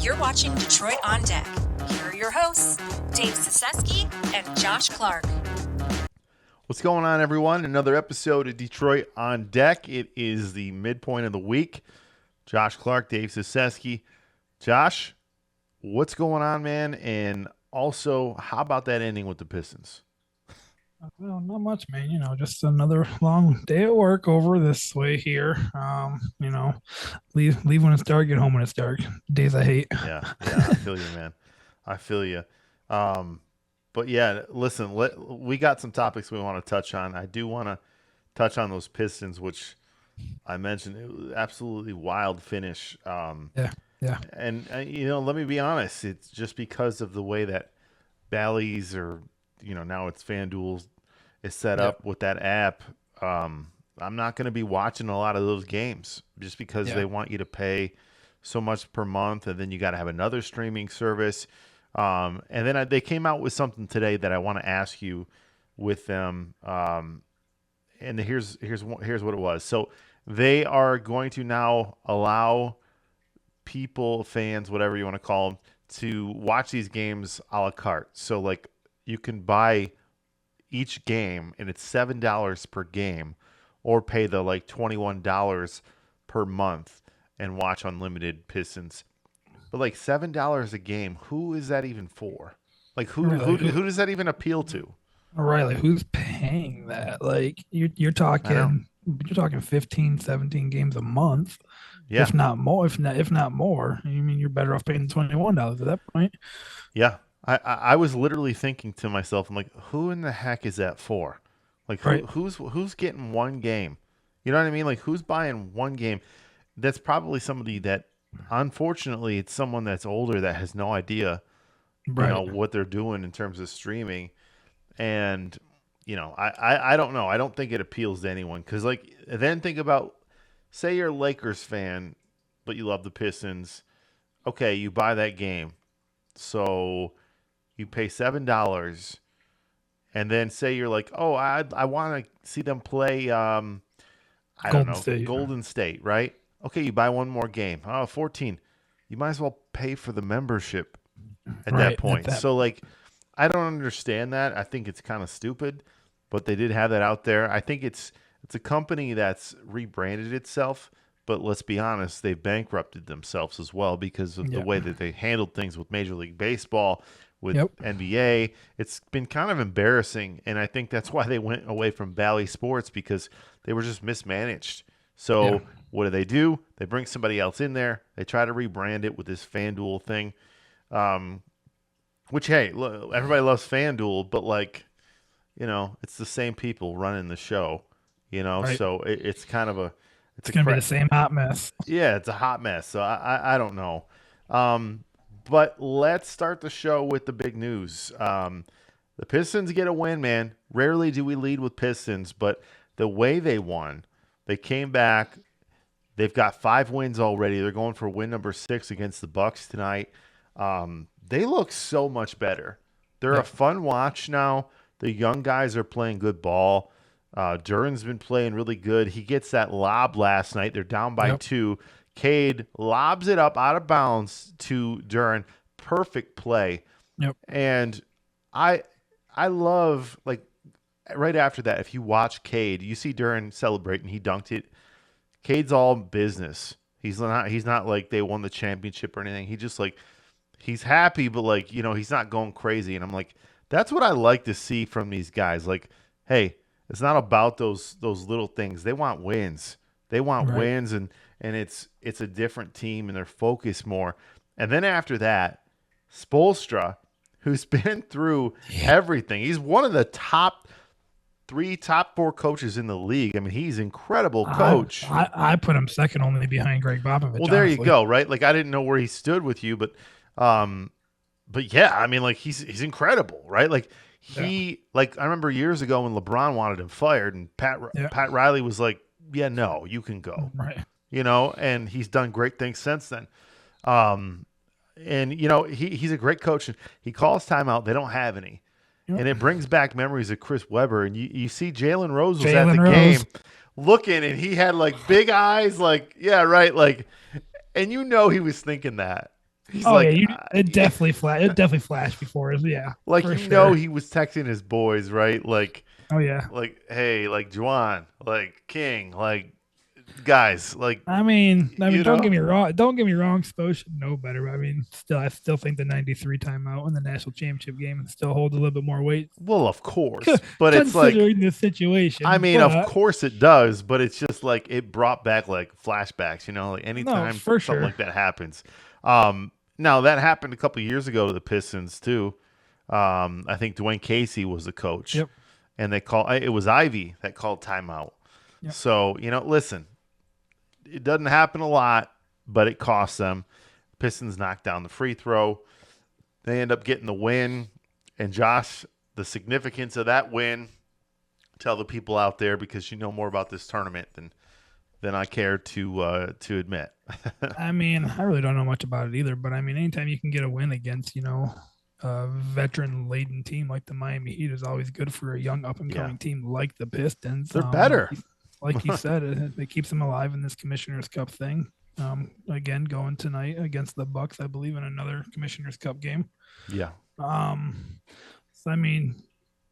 You're watching Detroit on Deck. Here are your hosts, Dave Saseski and Josh Clark. What's going on, everyone? Another episode of Detroit on Deck. It is the midpoint of the week. Josh Clark, Dave Saseski. Josh, what's going on, man? And also, how about that ending with the Pistons? Well, not much, man. Just another long day at work over this way here. Leave when it's dark, get home when it's dark. Days I hate. Yeah, I feel you, man. I feel you. But yeah, listen, we got some topics we want to touch on. I do want to touch on those Pistons, which I mentioned. It was absolutely wild finish. Yeah. And let me be honest. It's just because of the way that Bally's or now it's FanDuel is set up with that app. I'm not going to be watching a lot of those games just because they want you to pay so much per month, and then you got to have another streaming service. And then they came out with something today that I want to ask you with them. And here's what it was. So they are going to now allow people, fans, whatever you want to call them, to watch these games a la carte. So like you can buy each game and it's $7 per game, or pay the like $21 per month and watch unlimited Pistons. But like $7 a game, who is that even for? Like who does that even appeal to? Right, like who's paying that? Like you're talking 15, 17 games a month. Yeah. If not more, if not more. You mean you're better off paying $21 at that point? Yeah. I was literally thinking to myself, I'm like, who in the heck is that for? Like who's getting one game? You know what I mean? Like who's buying one game? That's probably somebody that, unfortunately, it's someone that's older that has no idea, what they're doing in terms of streaming. And, I don't know. I don't think it appeals to anyone. Because, like, then think about, say you're a Lakers fan, but you love the Pistons. Okay, you buy that game. So you pay $7. And then say you're like, oh, I want to see them play, Golden State, right? Okay, you buy one more game. Oh, 14. You might as well pay for the membership at that point. So, like, I don't understand that. I think it's kind of stupid, but they did have that out there. I think it's a company that's rebranded itself, but let's be honest, they've bankrupted themselves as well because of the way that they handled things with Major League Baseball, with NBA. It's been kind of embarrassing, and I think that's why they went away from Bally Sports, because they were just mismanaged. So what do? They bring somebody else in there. They try to rebrand it with this FanDuel thing, which, hey, look, everybody loves FanDuel, but, like, it's the same people running the show, so it's kind of a – it's going to be the same hot mess. Yeah, it's a hot mess, so I don't know. But let's start the show with the big news. The Pistons get a win, man. Rarely do we lead with Pistons, but the way they won, they came back. They've got 5 wins already. They're going for win number 6 against the Bucks tonight. They look so much better. They're a fun watch now. The young guys are playing good ball. Duran's been playing really good. He gets that lob last night. They're down by 2. Cade lobs it up out of bounds to Duran. Perfect play. Yep. And I love, like, right after that, if you watch Cade, you see Duran celebrating. He dunked it. Cade's all business. He's not like they won the championship or anything. He just, like, he's happy, but, like, he's not going crazy. And I'm like, that's what I like to see from these guys. Like, hey, it's not about those little things. They want wins. They want wins, and it's a different team, and they're focused more. And then after that, Spoelstra, who's been through everything. He's one of the top 4 coaches in the league. I mean, he's an incredible coach. I put him second only behind Greg Popovich. Well, there you go, right? Like, I didn't know where he stood with you, but yeah, I mean, like, he's incredible, right? Like, like, I remember years ago when LeBron wanted him fired, and Pat Riley was like, yeah, no, you can go. Right. And he's done great things since then. And, he's a great coach. And he calls timeout. They don't have any. And it brings back memories of Chris Webber. And you see Jalen Rose was at the game looking, and he had, like, big eyes, like, yeah, right, like, and he was thinking that. He's Oh yeah, like, it definitely flashed before us. Yeah, like for you know, sure. he was texting his boys, right? Oh yeah. Hey, like Juwan, like King, like guys, like I mean, you know. Don't get me wrong. Spo should know better. But I mean, I still think the '93 timeout in the national championship game still holds a little bit more weight, Well, of course, but it's like, considering the I situation. mean, of But course it does, but it's just like it brought back like flashbacks, like no, anytime for something sure. like that happens. Now that happened a couple years ago to the Pistons too. I think Dwayne Casey was the coach, Yep. and it was Ivy that called timeout. Yep. So listen, it doesn't happen a lot, but it costs them. Pistons knocked down the free throw. They end up getting the win. And Josh, the significance of that win, tell the people out there because you know more about this tournament than I care to admit. I mean, I really don't know much about it either. But I mean, anytime you can get a win against, a veteran laden team like the Miami Heat is always good for a young up and Yeah, coming team like the Pistons. they're better. Like you said, it keeps them alive in this Commissioner's Cup thing. Again, going tonight against the Bucks, I believe, in another Commissioner's Cup game. Yeah, So I mean,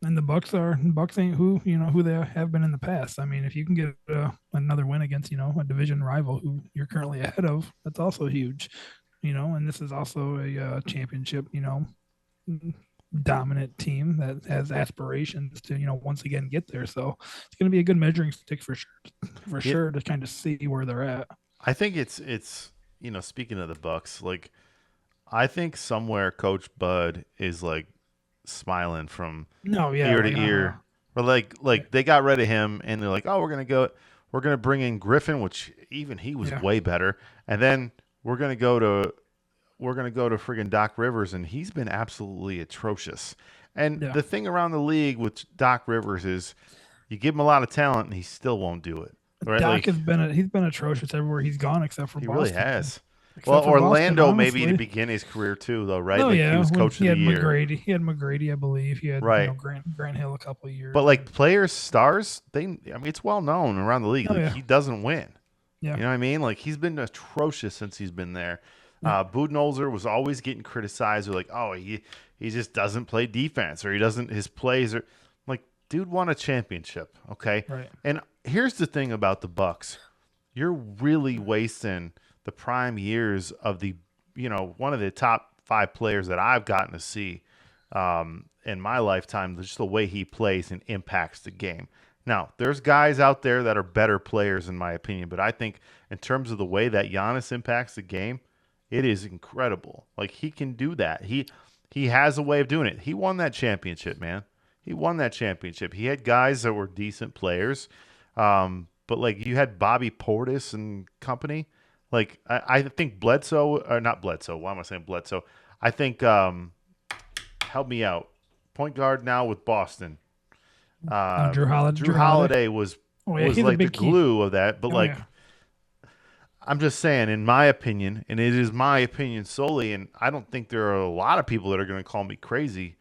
and the Bucks ain't who they have been in the past. I mean, if you can get another win against a division rival who you're currently ahead of, that's also huge. And this is also a championship. Dominant team that has aspirations to once again get there. So it's going to be a good measuring stick for sure to kind of see where they're at. I think it's speaking of the Bucks, like I think somewhere Coach Bud is like smiling from No, yeah, ear to like ear. Or like they got rid of him and they're like, oh, we're gonna bring in Griffin, which even he was yeah, way better, and then we're gonna go to friggin' Doc Rivers, and he's been absolutely atrocious. And yeah. the thing around the league with Doc Rivers is, you give him a lot of talent, and he still won't do it. Right? Doc Like he's been atrocious everywhere he's gone except for he really Boston. has. Well, Except for Boston, Orlando maybe to honestly. begin his career too, though, right? Oh Like he yeah, was when coach of the year, He had McGrady, I believe. He had right? Grant Hill a couple of years. But like players, stars, I mean, it's well known around the league. Oh Like yeah, he doesn't win. yeah, You know what I mean? Like he's been atrocious since he's been there. yeah. Budenholzer was always getting criticized. They're like, oh, he just doesn't play defense, or he doesn't his plays are like, dude won a championship, okay? Right. And here's the thing about the Bucks, you're really wasting the prime years of one of the top 5 players that I've gotten to see in my lifetime. Just the way he plays and impacts the game. Now, there's guys out there that are better players, in my opinion, but I think in terms of the way that Giannis impacts the game, it is incredible. Like he can do that. He has a way of doing it. He won that championship, man. He won that championship. He had guys that were decent players, but like you had Bobby Portis and company. Like I think Bledsoe, or not Bledsoe. Why am I saying Bledsoe? I think help me out. Point guard now with Boston. Drew Holiday was Oh yeah, was he's a like the big key. glue of that. But Oh like yeah, I'm just saying, in my opinion, and it is my opinion solely, and I don't think there are a lot of people that are going to call me crazy.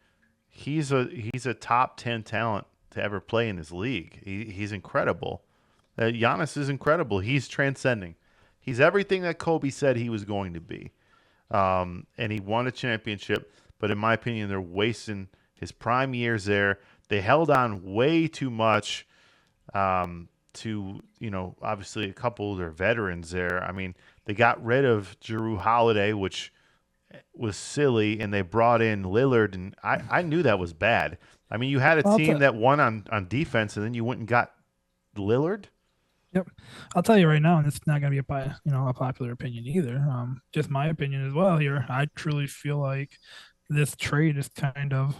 He's a top 10 talent to ever play in this league. He's incredible. Giannis is incredible. He's transcending. He's everything that Kobe said he was going to be. And he won a championship. But in my opinion, they're wasting his prime years there. They held on way too much to, obviously a couple of their veterans there. I mean, they got rid of Jrue Holiday, which was silly, and they brought in Lillard, and I knew that was bad. I mean, you had a Well, team that won on defense, and then you went and got Lillard. yep. I'll tell you right now, and it's not going to be a popular opinion either. Just my opinion as well here. I truly feel like this trade is kind of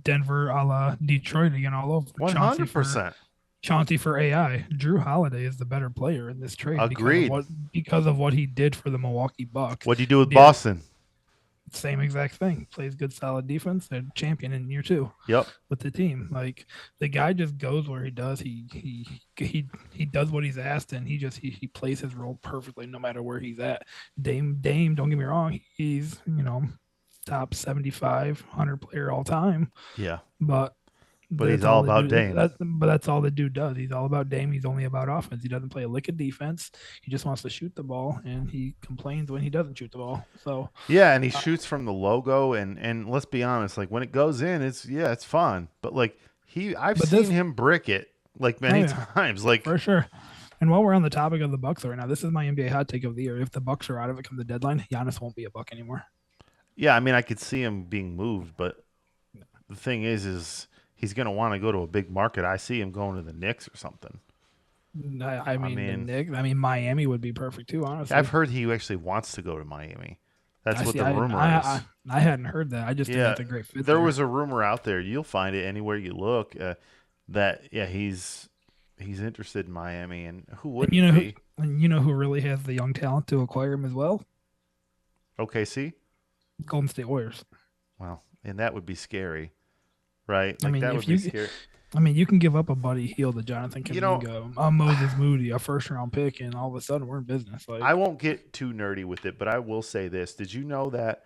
Denver a la Detroit again all over. 100%. Chauncey for AI. Jrue Holiday is the better player in this trade Agreed. because of what he did for the Milwaukee Bucks. What do you do with Yeah. Boston? Same exact thing. Plays good, solid defense. And champion in year 2 Yep. with the team. Like the guy just goes where he does. He does what he's asked, and he plays his role perfectly no matter where he's at. Dame. Don't get me wrong. He's top 75, 100 player all time. Yeah. But But he's That's all all the about dude. Dame. But that's all the dude does. He's all about Dame. He's only about offense. He doesn't play a lick of defense. He just wants to shoot the ball, and he complains when he doesn't shoot the ball. So Yeah, and he shoots from the logo, and let's be honest, like when it goes in, it's fun. But like I've But seen this- him brick it like Oh, many yeah. times. Like for sure. And while we're on the topic of the Bucks right now, this is my NBA hot take of the year. If the Bucks are out of it come the deadline, Giannis won't be a Buck anymore. yeah, I mean I could see him being moved, but the thing is he's gonna want to go to a big market. I see him going to the Knicks or something. I mean, the mean- Knicks. I mean, Miami would be perfect too. Honestly, I've heard he actually wants to go to Miami. That's what see, the rumor is. I hadn't heard that. I just think Yeah, it's a great fit. there was a rumor out there. You'll find it anywhere you look. That he's interested in Miami, and who wouldn't you know who, be? and you know who really has the young talent to acquire him as well? OKC. Golden State Warriors. Well, and that would be scary, right? I Like mean, that if would be you- scary. I mean, you can give up a Buddy Hield, a Jonathan You know- Kuminga, a Moses Moody, a first-round pick, and all of a sudden we're in business. Like, I won't get too nerdy with it, but I will say this: did you know that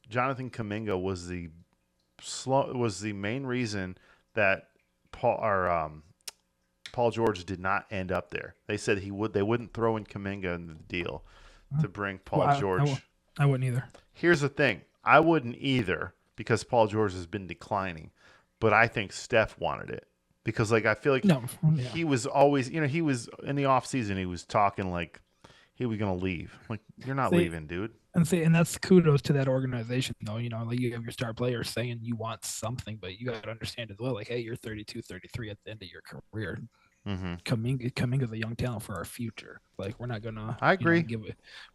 Jonathan Kuminga was the main reason that Paul George did not end up there? They said they wouldn't throw in Kuminga in the deal to bring Paul Well, George. I wouldn't either. Here's the thing: I wouldn't either because Paul George has been declining, but I think Steph wanted it because, like, I feel like No, yeah. he was always, he was in the off season. He was talking like he was gonna leave. Like, you're not See, leaving, dude. And that's kudos to that organization, though. You know, like you have your star players saying you want something, but you got to understand as well, like, hey, you're 32, 33 at the end of your career. Mm-hmm. Kuminga's a young talent for our future. Like, we're not gonna. I agree.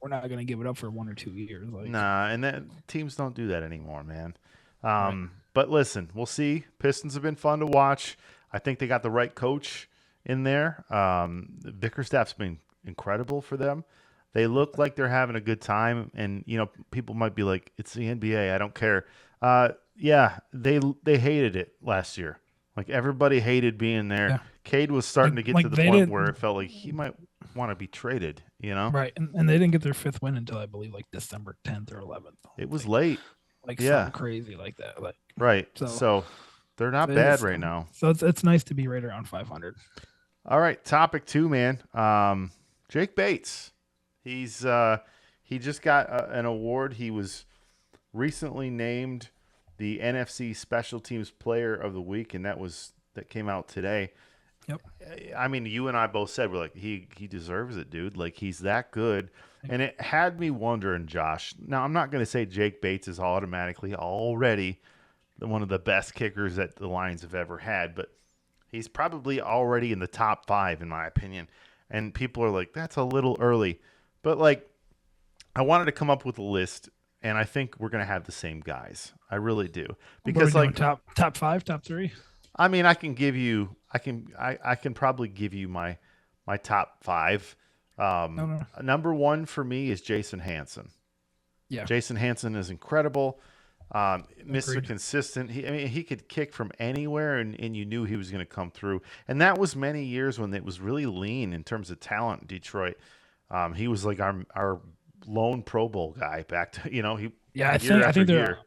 We're not gonna give it up for 1 or 2 years. Like, Nah, and that teams don't do that anymore, man. Right. But listen, we'll see. Pistons have been fun to watch. I think they got the right coach in there. Bickerstaff's been incredible for them. They look like they're having a good time, and people might be like, "It's the NBA. I don't care." Yeah, they hated it last year. Like everybody hated being there. Yeah. Cade was starting to get Like to the they point didn't- where it felt like he might want to be traded. right, and they didn't get their 5th win until I believe like December 10th or 11th. It was late, Like yeah. something crazy like that. Like, right? So- So they're not It bad is- right now. so it's nice to be right around 500. All right, topic 2, man. Jake Bates. He just got an award. He was recently named the NFC Special Teams Player of the Week, and that came out today. Yep. I mean, you and I both said we're like he deserves it, dude. Like he's that good, and it had me wondering, Josh. Now I'm not going to say Jake Bates is automatically already one of the best kickers that the Lions have ever had, but he's probably already in the top 5 in my opinion. And people are like, that's a little early, but like I wanted to come up with a list, and I think we're going to have the same guys. I really do, because What are we like doing, top 5, top 3. I mean, I can probably give you my top 5. No. Number 1 for me is Jason Hanson. Yeah. Jason Hanson is incredible. Mr. Agreed. Consistent. He could kick from anywhere, and you knew he was going to come through. And that was many years when it was really lean in terms of talent in Detroit. He was like our lone Pro Bowl guy back to he. Yeah, year I after think year.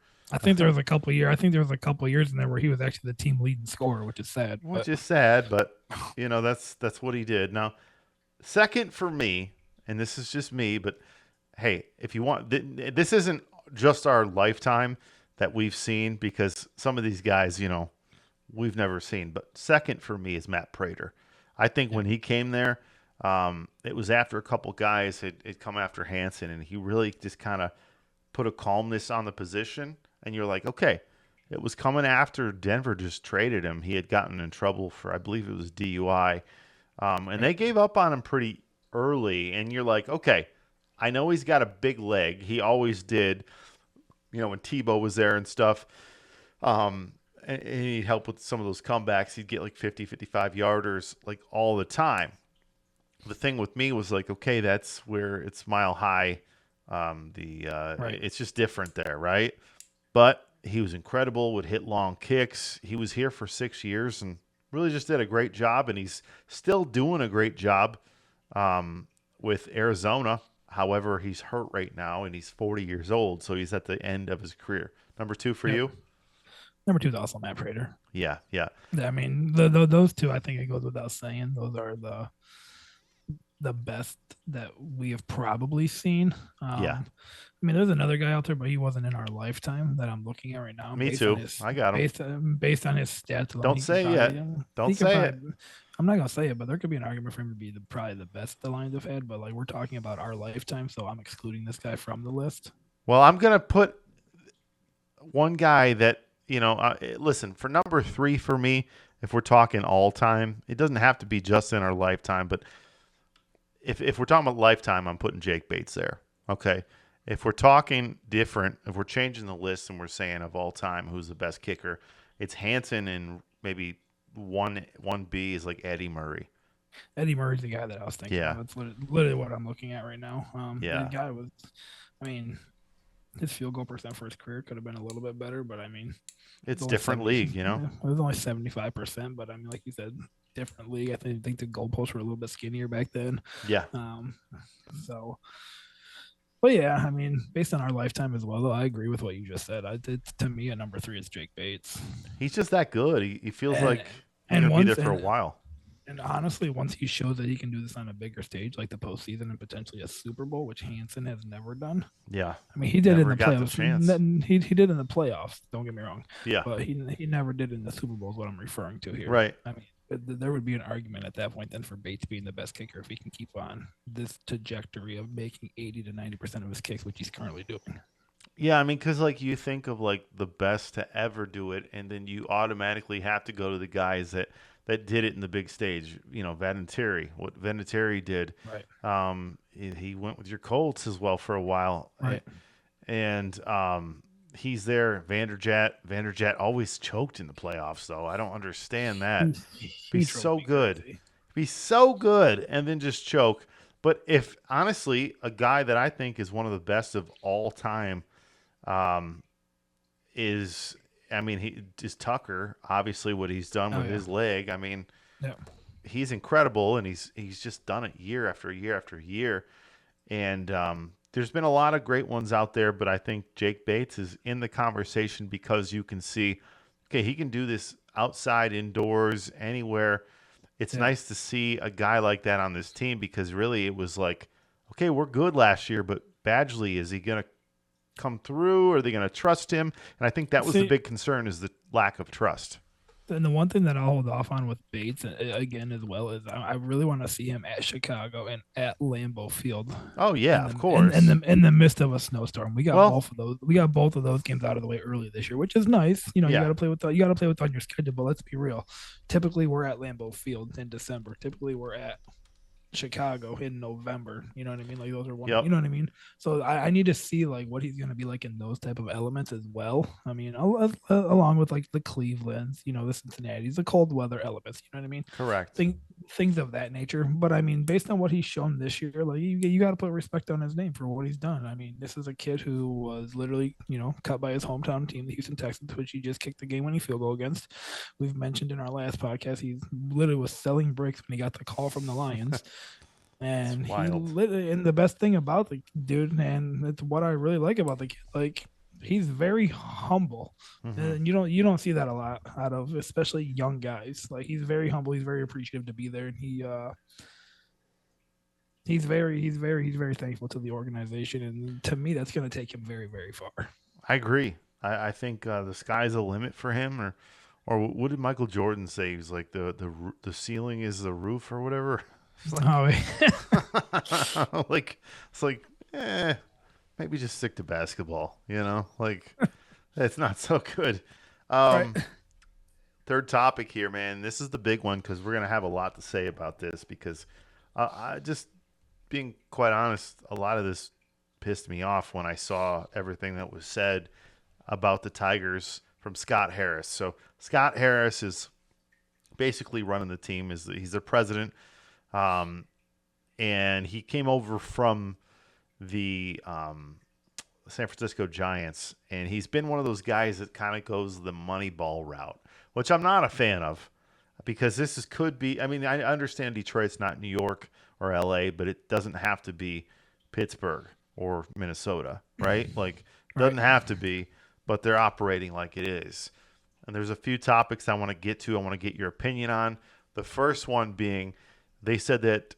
there was a couple years in there where he was actually the team leading scorer, which is sad. Which is sad, but that's what he did. Now, second for me, and this is just me, but hey, if you want, this isn't just our lifetime that we've seen, because some of these guys, we've never seen. But second for me is Matt Prater. I think when he came there, it was after a couple guys had come after Hanson, and he really just kind of put a calmness on the position. And you're like, okay, it was coming after Denver just traded him. He had gotten in trouble for, I believe it was DUI. And they gave up on him pretty early. And you're like, okay, I know he's got a big leg. He always did, when Tebow was there and stuff. And he'd help with some of those comebacks. He'd get like 50, 55 yarders like all the time. The thing with me was like, okay, that's where it's mile high. Right. It's just different there, right? But he was incredible, would hit long kicks. He was here for 6 years and really just did a great job, and he's still doing a great job with Arizona. However, he's hurt right now, and he's 40 years old, so he's at the end of his career. Number 2 for you? Number 2 is also Matt Prater. Yeah, yeah, I mean, those two, I think it goes without saying. Those are the best that we have probably seen. yeah. I mean, there's another guy out there, but he wasn't in our lifetime that I'm looking at right now. Me too. I got him. Based on his stats alone, Don't say it yet. Don't say it. I'm not gonna say it, but there could be an argument for him to be probably the best the Lions have had. But like we're talking about our lifetime, so I'm excluding this guy from the list. Well, I'm gonna put one guy that listen, for number 3 for me. If we're talking all time, it doesn't have to be just in our lifetime, but if we're talking about lifetime, I'm putting Jake Bates there. Okay. If we're talking different, if we're changing the list and we're saying of all time who's the best kicker, it's Hanson, and maybe one B is like Eddie Murray. Eddie Murray's the guy that I was thinking. Yeah. Of. That's literally what I'm looking at right now. Yeah. The guy was, I mean, his field goal percent for his career could have been a little bit better, but I mean, it's different league, you know. It was only 75%, but I mean, like you said, different league. I think the goalposts were a little bit skinnier back then. Yeah. So, but yeah, I mean, based on our lifetime as well, though, I agree with what you just said. To me, a number 3 is Jake Bates. He's just that good. He feels like he's gonna be there for a while. And honestly, once he shows that he can do this on a bigger stage, like the postseason and potentially a Super Bowl, which Hanson has never done. Yeah. I mean, he did in the playoffs. He did in the playoffs. Don't get me wrong. Yeah. But he never did in the Super Bowl is what I'm referring to here. Right. I mean, there would be an argument at that point then for Bates being the best kicker if he can keep on this trajectory of making 80 to 90% of his kicks, which he's currently doing. Yeah, I mean, because like you think of like the best to ever do it, and then you automatically have to go to the guys that did it in the big stage. You know, Vinatieri, what Vinatieri did. Right. He went with your Colts as well for a while. Right. And he's there. Vanderjagt always choked in the playoffs, though. I don't understand that. Be so good. Crazy. Be so good and then just choke. But if honestly, a guy that I think is one of the best of all time is Tucker. Obviously, what he's done with his leg. I mean, he's incredible, and he's just done it year after year after year. And there's been a lot of great ones out there, but I think Jake Bates is in the conversation because you can see, okay, he can do this outside, indoors, anywhere. It's nice to see a guy like that on this team because really it was like, okay, we're good last year, but Badgley, is he going to come through? Are they going to trust him? And I think that was the big concern, is the lack of trust. And the one thing that I'll hold off on with Bates again as well is I really want to see him at Chicago and at Lambeau Field. Oh yeah, of course. In the midst of a snowstorm, we got both of those. We got both of those games out of the way early this year, which is nice. You know, you got to play with on your schedule. But let's be real. Typically, we're at Lambeau Field in December. Typically, we're at Chicago in November. You know what I mean? Like those are you know what I mean? So I need to see like what he's going to be like in those type of elements as well. I mean, along with like the Clevelands, you know, the Cincinnati's, the cold weather elements, you know what I mean? Correct. Things of that nature. But I mean, based on what he's shown this year, like you got to put respect on his name for what he's done. I mean, this is a kid who was literally, you know, cut by his hometown team, the Houston Texans, which he just kicked the game-winning field goal against. We've mentioned in our last podcast, he literally was selling bricks when he got the call from the Lions. And and the best thing about the dude, and it's what I really like about the kid, like he's very humble, and you don't see that a lot out of especially young guys. Like he's very humble, he's very appreciative to be there, and he's very thankful to the organization, and to me, that's going to take him very, very far. I agree. I think the sky's the limit for him, or what did Michael Jordan say? He was like the ceiling is the roof or whatever. Like it's like maybe just stick to basketball, you know, like it's not so good. Right. Third topic here, man. This is the big one because we're gonna have a lot to say about this because I just being quite honest, a lot of this pissed me off when I saw everything that was said about the Tigers from Scott Harris. So Scott Harris is basically running the team. He's their president. And he came over from the San Francisco Giants, and he's been one of those guys that kind of goes the money ball route, which I'm not a fan of because could be. I mean, I understand Detroit's not New York or LA, but it doesn't have to be Pittsburgh or Minnesota, right? Like, it doesn't have to be, but they're operating like it is. and there's a few topics I want to get to. I want to get your opinion on. The first one being, they said that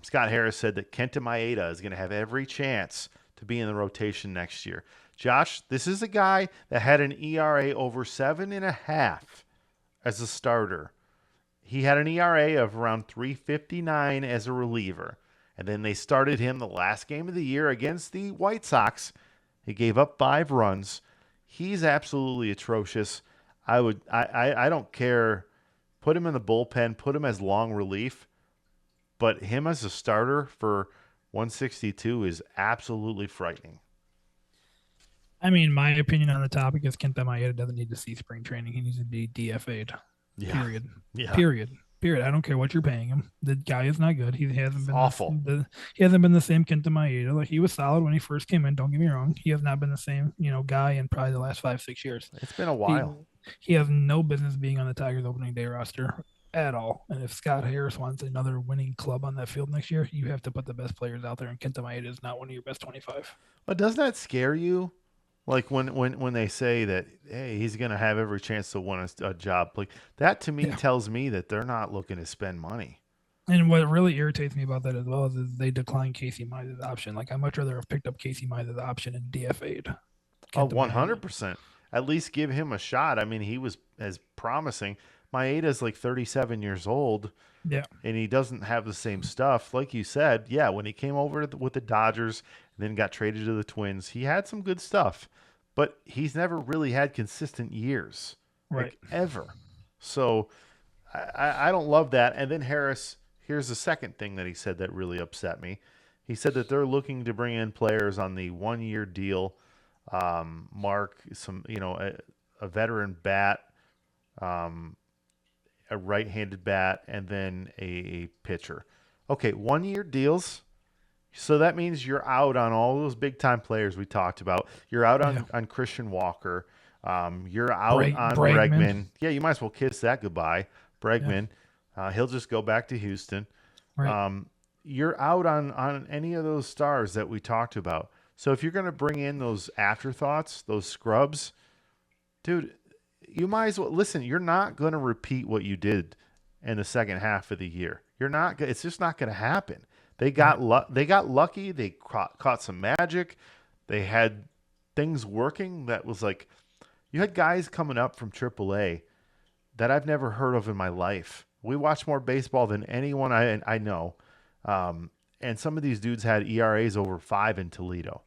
Scott Harris said that Kenta Maeda is going to have every chance to be in the rotation next year. Josh, this is a guy that had an ERA over 7.5 as a starter. He had an ERA of around 3.59 as a reliever. And then they started him the last game of the year against the White Sox. He gave up 5 runs. He's absolutely atrocious. I don't care. Put him in the bullpen, put him as long relief. But him as a starter for 162 is absolutely frightening. I mean, my opinion on the topic is Kenta Maeda doesn't need to see spring training. He needs to be DFA'd. Yeah. Period. Yeah. Period. I don't care what you're paying him. The guy is not good. He hasn't been awful. He hasn't been the same Kenta Maeda. Like, he was solid when he first came in. Don't get me wrong. He has not been the same, guy in probably the last 5-6 years. It's been a while. He has no business being on the Tigers opening day roster at all. And if Scott Harris wants another winning club on that field next year, you have to put the best players out there. And Kenta Maeda is not one of your best 25. But doesn't that scare you? Like when they say that, hey, he's going to have every chance to win a job. Like, that to me tells me that they're not looking to spend money. And what really irritates me about that as well is they decline Casey Mize's option. Like, I'd much rather have picked up Casey Mize's option and DFA'd. 100%. At least give him a shot. I mean, he was as promising. Maeda's like 37 years old. Yeah. And he doesn't have the same stuff. Like you said, yeah, when he came over with the Dodgers and then got traded to the Twins, he had some good stuff. But he's never really had consistent years. Right. Like, ever. So I don't love that. And then Harris, here's the second thing that he said that really upset me. He said that they're looking to bring in players on the 1-year deal. Mark, some, a veteran bat, a right-handed bat, and then a pitcher. Okay, 1-year deals. So that means you're out on all those big-time players we talked about. You're out on Christian Walker. You're out on Bregman. Yeah, you might as well kiss that goodbye. Bregman. Yeah. He'll just go back to Houston. Right. You're out on any of those stars that we talked about. So if you're going to bring in those afterthoughts, those scrubs, dude, you might as well listen. You're not going to repeat what you did in the second half of the year. You're not. It's just not going to happen. They got lucky. They caught some magic. They had things working. That was like, you had guys coming up from AAA that I've never heard of in my life. We watch more baseball than anyone I know, and some of these dudes had ERAs over 5 in Toledo.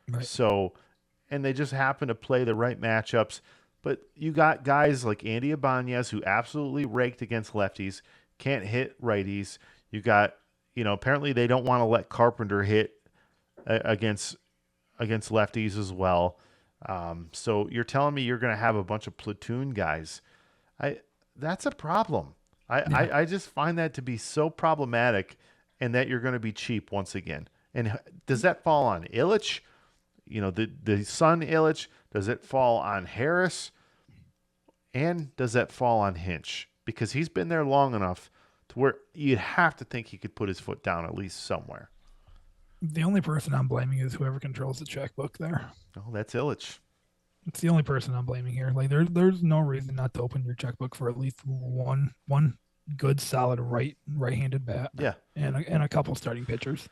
Right. So, and they just happen to play the right matchups. But you got guys like Andy Ibanez who absolutely raked against lefties, can't hit righties. You got, apparently they don't want to let Carpenter hit against lefties as well. So you're telling me you're going to have a bunch of platoon guys. That's a problem. I just find that to be so problematic, and that you're going to be cheap once again. And does that fall on Ilitch? The son Ilitch? Does it fall on Harris? And does that fall on Hinch? Because he's been there long enough to where you'd have to think he could put his foot down at least somewhere. The only person I'm blaming is whoever controls the checkbook there. Oh, that's Ilitch. It's the only person I'm blaming here. Like, there's no reason not to open your checkbook for at least one good solid right-handed bat. Yeah. And a couple starting pitchers.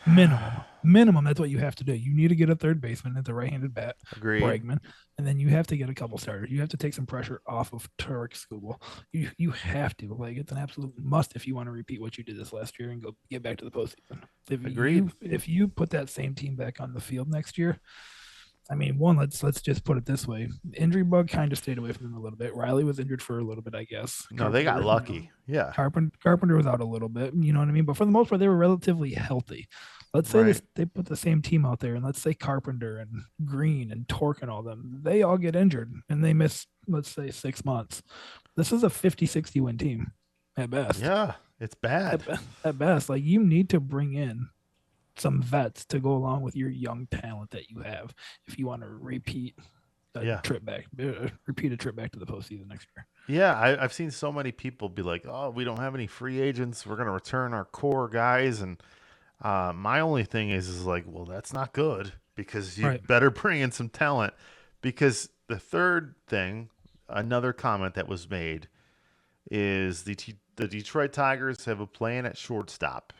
Minimum. That's what you have to do. You need to get a third baseman at the right-handed bat. Agreed. Bregman. And then you have to get a couple starters. You have to take some pressure off of Tarek Skubal. You have to. Like, it's an absolute must if you want to repeat what you did this last year and go get back to the postseason. Agreed. If you put that same team back on the field next year, I mean, let's just put it this way. Injury bug kind of stayed away from them a little bit. Riley was injured for a little bit, I guess. No, they got lucky. Yeah. Carpenter was out a little bit. You know what I mean? But for the most part, they were relatively healthy. Let's say they put the same team out there, and let's say Carpenter and Green and Torque and all them, they all get injured, and they miss, let's say, 6 months. This is a 50-60 win team at best. Yeah, it's bad. At best. Like, you need to bring in some vets to go along with your young talent that you have if you want to repeat a trip back to the postseason next year. Yeah, I've seen so many people be like, oh, we don't have any free agents. We're going to return our core guys. And my only thing is like, well, that's not good, because you better bring in some talent. Because the third thing, another comment that was made is the Detroit Tigers have a plan at shortstop.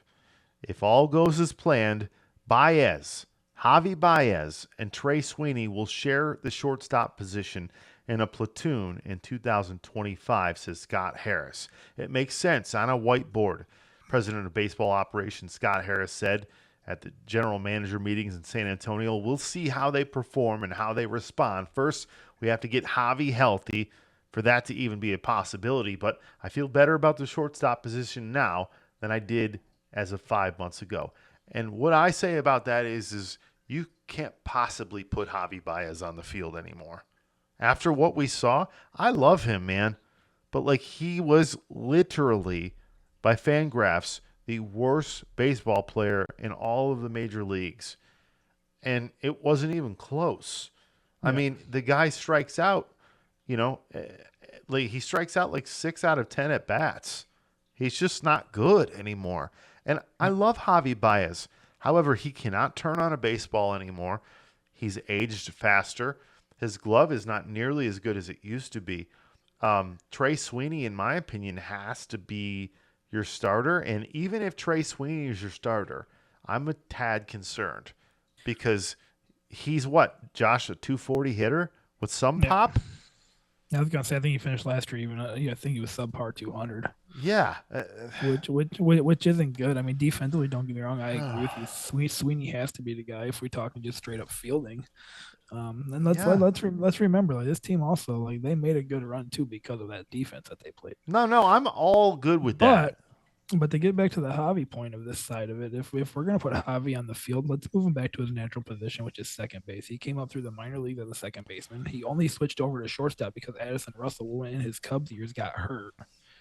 If all goes as planned, Javi Baez, and Trey Sweeney will share the shortstop position in a platoon in 2025, says Scott Harris. It makes sense on a whiteboard. President of Baseball Operations Scott Harris said at the general manager meetings in San Antonio, we'll see how they perform and how they respond. First, we have to get Javi healthy for that to even be a possibility, but I feel better about the shortstop position now than I did as of 5 months ago. And what I say about that is you can't possibly put Javi Baez on the field anymore. After what we saw, I love him, man. But like he was literally, by Fangraphs, the worst baseball player in all of the major leagues. And it wasn't even close. I mean, the guy strikes out, like he strikes out like 6 out of 10 at bats. He's just not good anymore. And I love Javi Baez. However, he cannot turn on a baseball anymore. He's aged faster. His glove is not nearly as good as it used to be. Trey Sweeney, in my opinion, has to be your starter. And even if Trey Sweeney is your starter, I'm a tad concerned because he's what, Josh, a 240 hitter with some pop? I was gonna say I think he finished last year even. I think he was subpar 200. Yeah, which isn't good. I mean, defensively, don't get me wrong. I agree with you. Sweeney has to be the guy if we're talking just straight up fielding. And let's remember, like this team also, like they made a good run too because of that defense that they played. No, I'm all good with that. But to get back to the Javi point of this side of it, if we're going to put Javi on the field, let's move him back to his natural position, which is second base. He came up through the minor leagues as a second baseman. He only switched over to shortstop because Addison Russell, in his Cubs years, got hurt.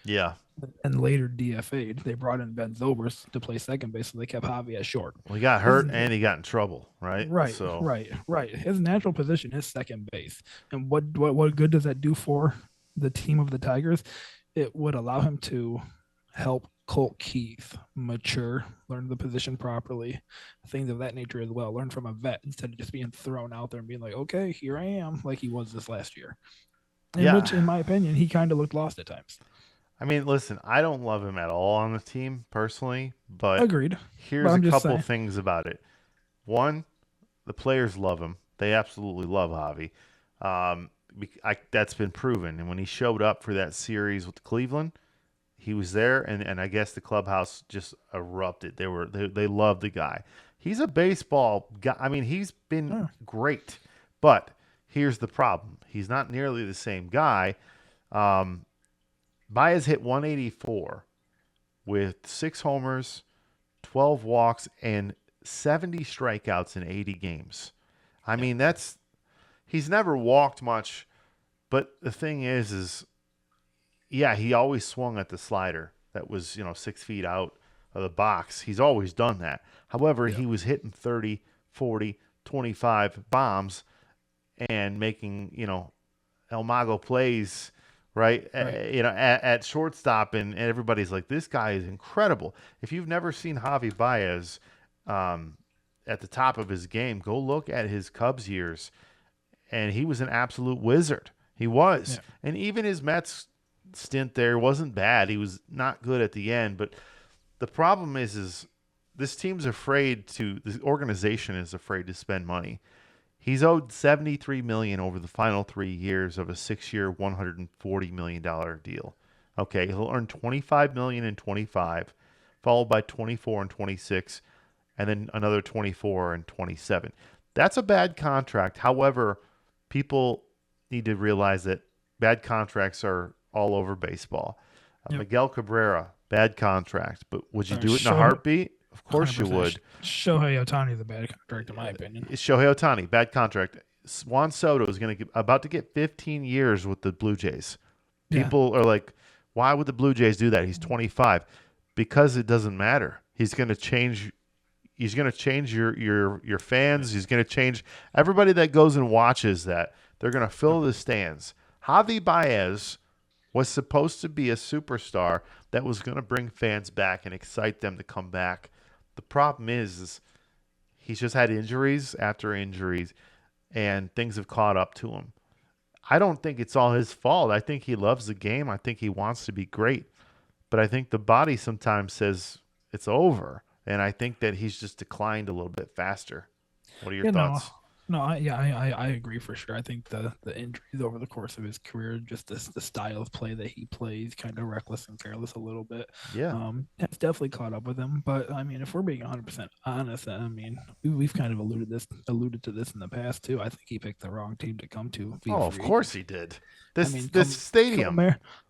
Yeah. And later DFA'd. They brought in Ben Zobrist to play second base, so they kept Javi at short. Well, he got hurt and he got in trouble, right? Right. His natural position is second base. And what good does that do for the team of the Tigers? It would allow him to help Colt Keith mature, learn the position properly, things of that nature as well. Learn from a vet instead of just being thrown out there and being like, okay, here I am, like he was this last year. Which, in my opinion, he kind of looked lost at times. I mean, listen, I don't love him at all on the team personally, but agreed. Here's a couple things about it. One, the players love him. They absolutely love Javi. That's been proven. And when he showed up for that series with Cleveland, he was there, and I guess the clubhouse just erupted. They loved the guy. He's a baseball guy. I mean, he's been great, but here's the problem: he's not nearly the same guy. Baez hit 184 with 6 homers, 12 walks, and 70 strikeouts in 80 games. I mean, he's never walked much, but the thing is. Yeah, he always swung at the slider that was, 6 feet out of the box. He's always done that. However, he was hitting 30, 40, 25 bombs and making, El Mago plays, right? At shortstop, and everybody's like, this guy is incredible. If you've never seen Javi Baez at the top of his game, go look at his Cubs years, and he was an absolute wizard. He was. Yeah. And even his Mets stint there wasn't bad. He was not good at the end, but the problem is this team's the organization is afraid to spend money. He's owed $73 million over the final 3 years of a 6-year, $140 million deal. Okay, he'll earn $25 million in 25, followed by 24 and 26, and then another 24 and 27. That's a bad contract. However, people need to realize that bad contracts are all over baseball. Miguel Cabrera, bad contract, but would you do it in a heartbeat? Of course you would. Shohei Ohtani is a bad contract, in my opinion. It's Shohei Ohtani, bad contract. Juan Soto is about to get 15 years with the Blue Jays. People are like, why would the Blue Jays do that? He's 25. Because it doesn't matter. He's going to change. He's going to change your fans. He's going to change everybody that goes and watches that. They're going to fill the stands. Javi Baez was supposed to be a superstar that was going to bring fans back and excite them to come back. The problem is he's just had injuries after injuries, and things have caught up to him. I don't think it's all his fault. I think he loves the game. I think he wants to be great. But I think the body sometimes says it's over. And I think that he's just declined a little bit faster. What are your You know, thoughts? no, I agree for sure. I think the injuries over the course of his career, just the style of play that he plays, kind of reckless and careless a little bit, Yeah. has definitely caught up with him. But I mean, if we're being 100% honest, I mean, we've kind of alluded to this in the past too. I think he picked the wrong team to come to via Oh, of free course agency. he did. I This mean, this stadium.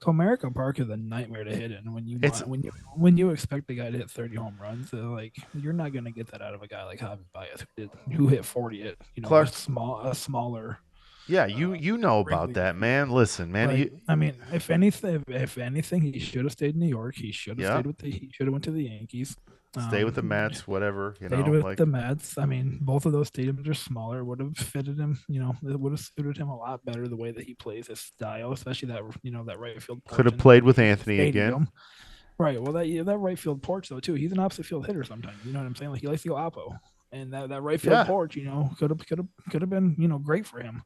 Comerica Park is a nightmare to hit in. When you It's when you expect a guy to hit 30 home runs, like you're not going to get that out of a guy like Javi Baez who hit 40 at Clark. a smaller Yeah, you know about Wrigley. that, man. Listen, man. Like, I mean, if anything, he should have stayed in New York. He should have Yeah. stayed with he should have went to the Yankees. Stay with the Mets, whatever, Stayed with the Mets. I mean, both of those stadiums are smaller. Would have fitted him. It would have suited him a lot better the way that he plays, his style, especially that right field. Could have portion played in with the Anthony again. stadium. Right. Well, that right field porch though too. He's an opposite field hitter sometimes. You know what I'm saying? Like he likes to go oppo, and that right field Yeah. porch, could have been great for him.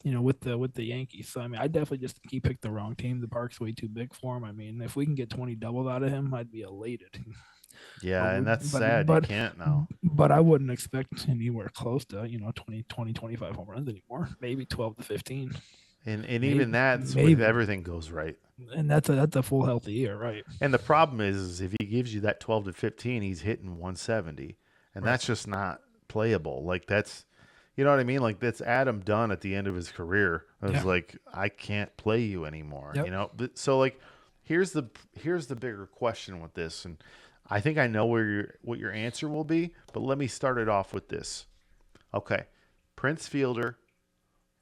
With the Yankees. So I mean, I definitely just think he picked the wrong team. The park's way too big for him. I mean, if we can get 20 doubles out of him, I'd be elated. Yeah, and that's sad. You can't now. But I wouldn't expect anywhere close to 20, 25 home runs anymore. Maybe 12 to 15. And even that's maybe. if everything goes right. And that's a full healthy year, right? And the problem is if he gives you that 12 to 15, he's hitting 170, and that's just not playable. Like that's, you know what I mean? Like that's Adam Dunn at the end of his career. I was like, I can't play you anymore. Yep. But so like, here's the bigger question with this, and I think I know what your answer will be, but let me start it off with this. Okay, Prince Fielder,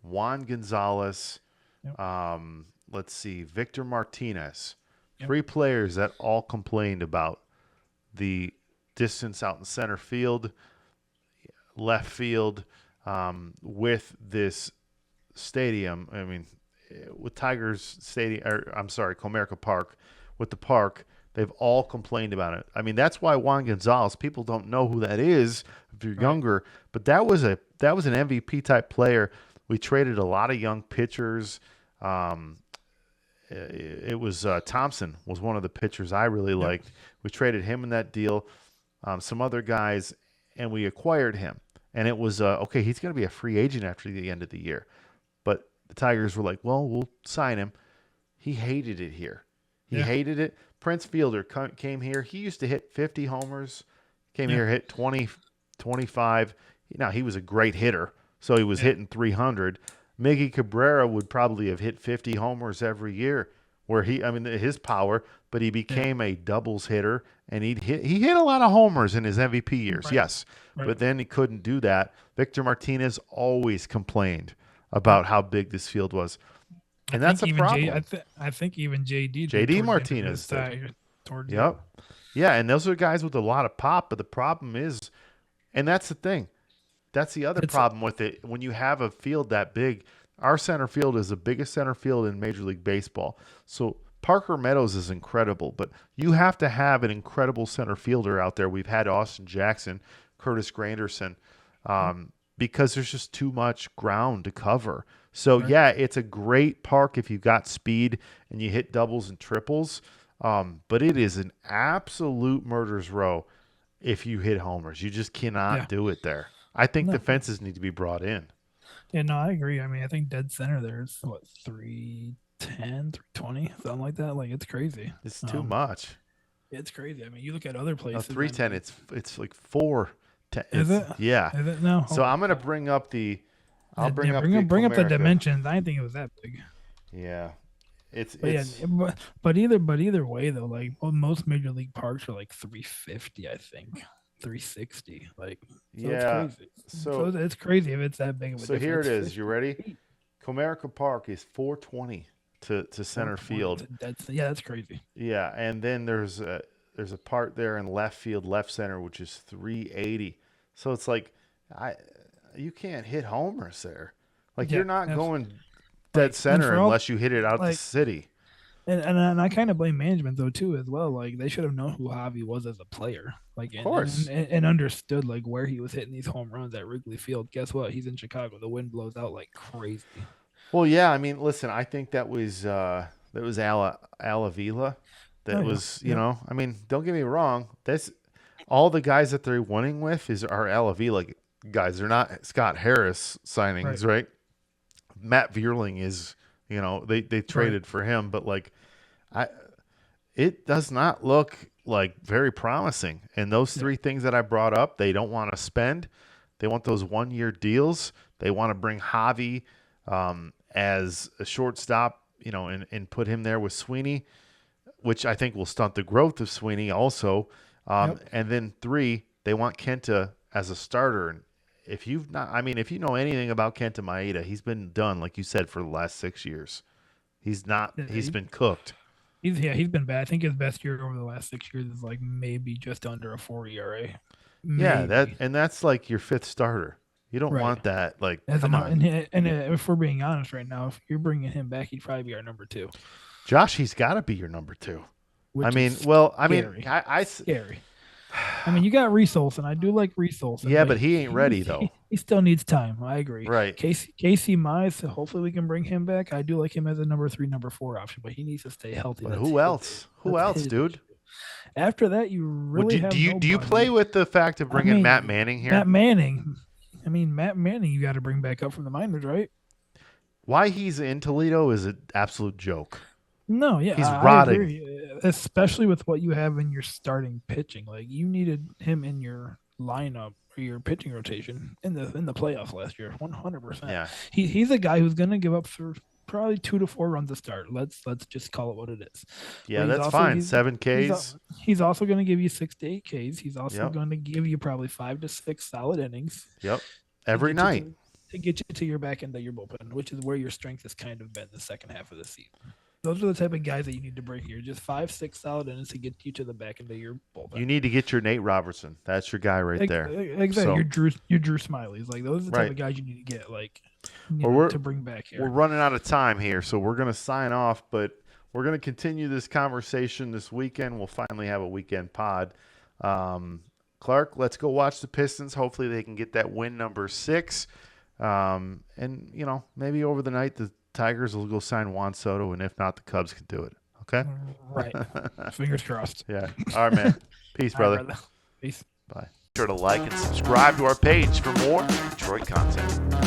Juan Gonzalez, Yep. let's see, Victor Martinez, Yep. 3 players that all complained about the distance out in center field, left field, with this stadium. I mean, with Tigers Stadium, or I'm sorry, Comerica Park, with the park, they've all complained about it. I mean, that's why Juan Gonzalez. People don't know who that is if you're younger, but that was an MVP type player. We traded a lot of young pitchers. It was Thompson was one of the pitchers I really liked. We traded him in that deal, some other guys, and we acquired him. And it was okay. He's going to be a free agent after the end of the year, but the Tigers were like, "Well, we'll sign him." He hated it here. He hated it. Prince Fielder came here. He used to hit 50 homers. Came here, hit 20, 25. Now he was a great hitter, so he was hitting 300. Miggy Cabrera would probably have hit 50 homers every year, his power, but he became a doubles hitter, and he hit a lot of homers in his MVP years, yes, but then he couldn't do that. Victor Martinez always complained about how big this field was, and that's a problem. I think even JD Martinez did. Towards Yep. Yeah, and those are guys with a lot of pop, but the problem is, and that's the thing, that's the other problem with it. When you have a field that big, our center field is the biggest center field in Major League Baseball. So Parker Meadows is incredible, but you have to have an incredible center fielder out there. We've had Austin Jackson, Curtis Granderson, because there's just too much ground to cover. So, yeah, it's a great park if you've got speed and you hit doubles and triples, but it is an absolute murder's row if you hit homers. You just cannot do it there. I think the fences need to be brought in. Yeah, no, I agree. I mean, I think dead center there's 310, 320, something like that. Like it's crazy. It's too much. It's crazy. I mean, you look at other places. 310. It's like 410. Is it? Yeah. Is it? No. So I'm gonna bring up the. I'll bring up the dimensions. I didn't think it was that big. Yeah. But either way though, like most major league parks are like 350, I think. 360, like it's crazy. So it's crazy if it's that big of a difference. Here it is. You ready? Comerica Park is 420 to center field. That's crazy. Yeah, and then there's a part there in left field, left center, which is 380. So it's like you can't hit homers there. Like you're not going dead center unless you hit it out the city. And I kind of blame management though too as well. Like they should have known who Javi was as a player, like of course, and understood like where he was hitting these home runs at Wrigley Field. Guess what? He's in Chicago. The wind blows out like crazy. Well, yeah. I mean, listen. I think that was Alavila. That Oh, yeah. was, Yep. I mean, don't get me wrong. That's all the guys that they're winning with are Alavila guys. They're not Scott Harris Right. signings, right? Matt Vierling is, they Right. traded for him, but like, I it does not look like very promising. And those Yeah. three things that I brought up, they don't want to spend. They want those 1 year deals. They want to bring Javi as a shortstop, and put him there with Sweeney, which I think will stunt the growth of Sweeney also. Yep. And then three, they want Kenta as a starter. And if you know anything about Kenta Maeda, he's been done, like you said, for the last 6 years. He's not. Yeah, He's been cooked. he's been bad. I think his best year over the last 6 years is like maybe just under a 4 ERA. Yeah, Maybe. that's like your fifth starter. You don't Right. want that. Like, As come an, on, and if we're being honest right now, if you're bringing him back, he'd probably be our number two, Josh. He's got to be your number two. I which mean, is well, I mean, scary. I Scary. I mean, you got Reese Olson. I do like Reese Olson. yeah, but he ain't ready he's- though. He still needs time. I agree. Right. Casey Mize. Hopefully, we can bring him back. I do like him as a number three, number four option, but he needs to stay healthy. But That's who his- else? Who that's else, his dude? issue. After that, you really have Do you nobody. play with the fact of bringing mean, Matt Manning here? Matt Manning. I mean, Matt Manning, you got to bring back up from the minors, right? Why he's in Toledo is an absolute joke. No, yeah, He's I rotting. agree. Especially with what you have in your starting pitching. Like you needed him in your lineup or your pitching rotation in the playoffs last year, 100%. Yeah. He's a guy who's gonna give up for probably 2 to 4 runs to start. Let's just call it what it is. Yeah, But that's fine. 7 He's, Ks. he's also going to give you 6 to 8 Ks. He's also Yep. going to give you probably 5 to 6 solid innings. Yep. to Every get you night. to get you to your back end of your bullpen, which is where your strength has kind of been the second half of the season. Those are the type of guys that you need to bring here. Just 5, 6 solid innings to get you to the back end of your bullpen. You need to get your Nate Robertson. That's your guy right there. Exactly. So- Your Drew Smileys. Like those are the type Right. of guys you need to get to bring back here. We're running out of time here, so we're going to sign off, but we're going to continue this conversation this weekend. We'll finally have a weekend pod. Clark, let's go watch the Pistons. Hopefully they can get that win number 6. And, maybe over the night the Tigers will go sign Juan Soto, and if not, the Cubs can do it. Okay? Right. Fingers crossed. Yeah. All right, man. Peace, All right, brother. Peace. Bye. Be sure to like and subscribe to our page for more Detroit content.